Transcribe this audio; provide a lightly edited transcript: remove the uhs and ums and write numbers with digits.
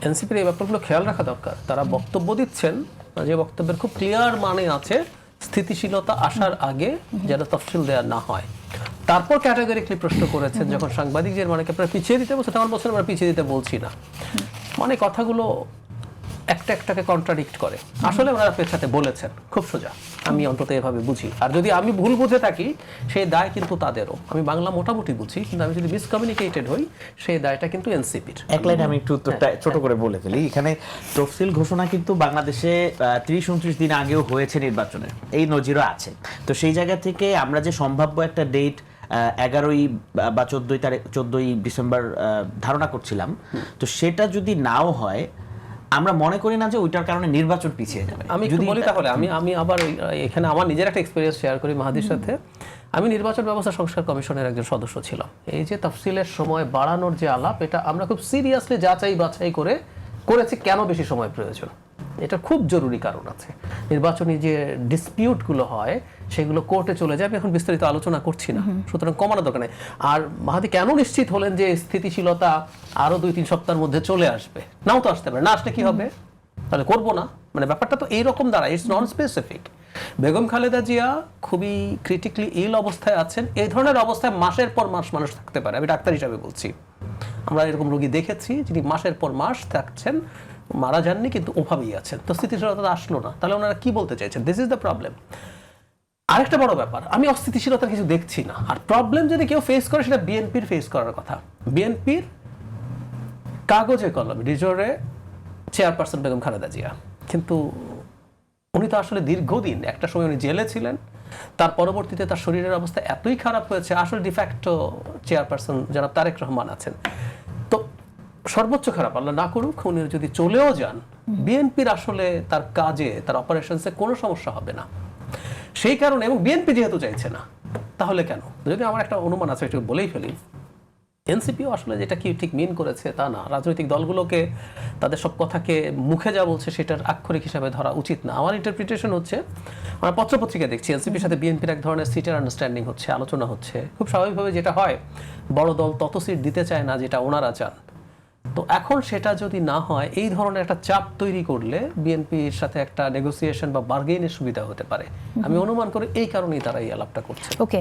এনসিপির এই ব্যাপারগুলো খেয়াল রাখা দরকার। তারা বক্তব্য দিচ্ছেন, যে বক্তব্যের খুব ক্লিয়ার মানে আছে স্থিতিশীলতা আসার আগে যেন তফসিল দেওয়া না হয়। তারপর ক্যাটাগরিক্যালি প্রশ্ন করেছেন যখন সাংবাদিকদের মানে আপনারা পিছিয়ে দিতে বলছেন, তখন বলছেন আমরা পিছিয়ে দিতে বলছি না। মানে কথাগুলো একটা একটাকে কন্ট্রাডিক্ট করে। আসলে ওনারা পেছাতে বলেছেন, খুব সোজা, আমি অন্তত এভাবে বুঝি। আর যদি আমি ভুল বুঝে থাকি সেই দায় কিন্তু তাদেরও। আমি বাংলা মোটামুটি বুঝি, কিন্তু আমি যদি মিসকমিউনিকেটেড হই সেই দায়টা কিন্তু এনসিপির। এক লাইনে আমি একটু উত্তরটা ছোট করে বলে ফেলি। এখানে তফসিল ঘোষণা কিন্তু বাংলাদেশে 30-29 দিন আগেও হয়েছে নির্বাচনের, এই নজিরও আছে। তো সেই জায়গা থেকে আমরা যে সম্ভাব্য একটা ডেট 11ই বা 14ই ডিসেম্বর ধারণা করছিলাম, তো সেটা যদি নাও হয়, আমরা মনে করি না যে ওইটার কারণে নির্বাচন পিছিয়ে যাবে। আমি একটু বলি তাহলে, আমি আবার এখানে আমার নিজের একটা এক্সপেরিয়েন্স শেয়ার করি মাহাদির সাথে। আমি নির্বাচন ব্যবস্থা সংস্কার কমিশনের একজন সদস্য ছিলাম। এই যে তফসিলের সময় বাড়ানোর যে আলাপ, এটা আমরা খুব সিরিয়াসলি যাচাই বাছাই করেছি কেন বেশি সময় প্রয়োজন। এটা খুব জরুরি কারণ আছে। নির্বাচনী যে ডিসপিউটগুলো হয় সেগুলো কোর্টে চলে যায়, আমি এখন বিস্তারিত আলোচনা করছি না, সুতরাং কমানোর দরকার নেই। আর মাহাদি কেন নিশ্চিত হলেন যে স্থিতিশীলতা আরো 2-3 সপ্তাহের মধ্যে চলে আসবে? নাও তো আসতে পারে, না আসলে কি হবে? তাহলে করবো না, মানে ব্যাপারটা তো এইরকম দাঁড়ায়, it's non specific. Begum Khaleda Zia খুবই ক্রিটিক্যালি ইল অবস্থায় আছেন। এই ধরনের অবস্থায় মাসের পর মাস মানুষ থাকতে পারে, আমি ডাক্তার হিসাবে বলছি। আমরা এরকম রোগী দেখেছি যিনি মাসের পর মাস থাকছেন, মারা যাননি কিন্তু ওভাবেই আছেন। তো স্থিতিশীলতা আসলো না, তাহলে ওনারা কি বলতে চাইছেন? This is the problem. আরেকটা বড় ব্যাপার, আমি অস্থিতিশীলতার কিছু দেখছি না। আর প্রবলেম যদি কেউ ফেস করে সেটা বিএনপির ফেস করার কথা। বিএনপির কাগজে কলমে ডিজোরে চেয়ারপারসন বেগম খালেদা জিয়া, কিন্তু উনি তো আসলে দীর্ঘদিন, একটা সময় উনি জেলে ছিলেন, তার পরবর্তীতে তার শরীরের অবস্থা এতই খারাপ হয়েছে, আসলে ডিফ্যাক্টো চেয়ারপারসন জনাব তারেক রহমান আছেন। তো সর্বোচ্চ খারাপ, আল্লাহ না করুক, উনি যদি চলেও যান, বিএনপির আসলে তার কাজে, তার অপারেশনসে কোনো সমস্যা হবে না। সেই কারণে, এবং বিএনপি যেহেতু চাইছে না, তাহলে কেন? যদি আমার একটা অনুমান আছে, একটু বলেই ফেলি। এনসিপিও আসলে যেটা কি ঠিক মিন করেছে তা না। রাজনৈতিক দলগুলোকে তাদের সব কথাকে মুখে যা বলছে সেটার আক্ষরিক হিসাবে ধরা উচিত না। আমার ইন্টারপ্রিটেশন হচ্ছে, আমরা পত্রপত্রিকা দেখছি এনসিপির সাথে বিএনপির এক ধরনের সিটের আন্ডারস্ট্যান্ডিং হচ্ছে, আলোচনা হচ্ছে। খুব স্বাভাবিকভাবে যেটা হয়, বড় দল তত সিট দিতে চায় না যেটা ওনারা চান। তো এখন সেটা যদি না হয়, এই ধরনের একটা চাপ তৈরি করলে বিএনপির সাথে একটা নেগোসিয়েশন বা বার্গেইনের সুবিধা হতে পারে। আমি অনুমান করি এই কারণেই তারা এই আলাপটা করছে। ওকে।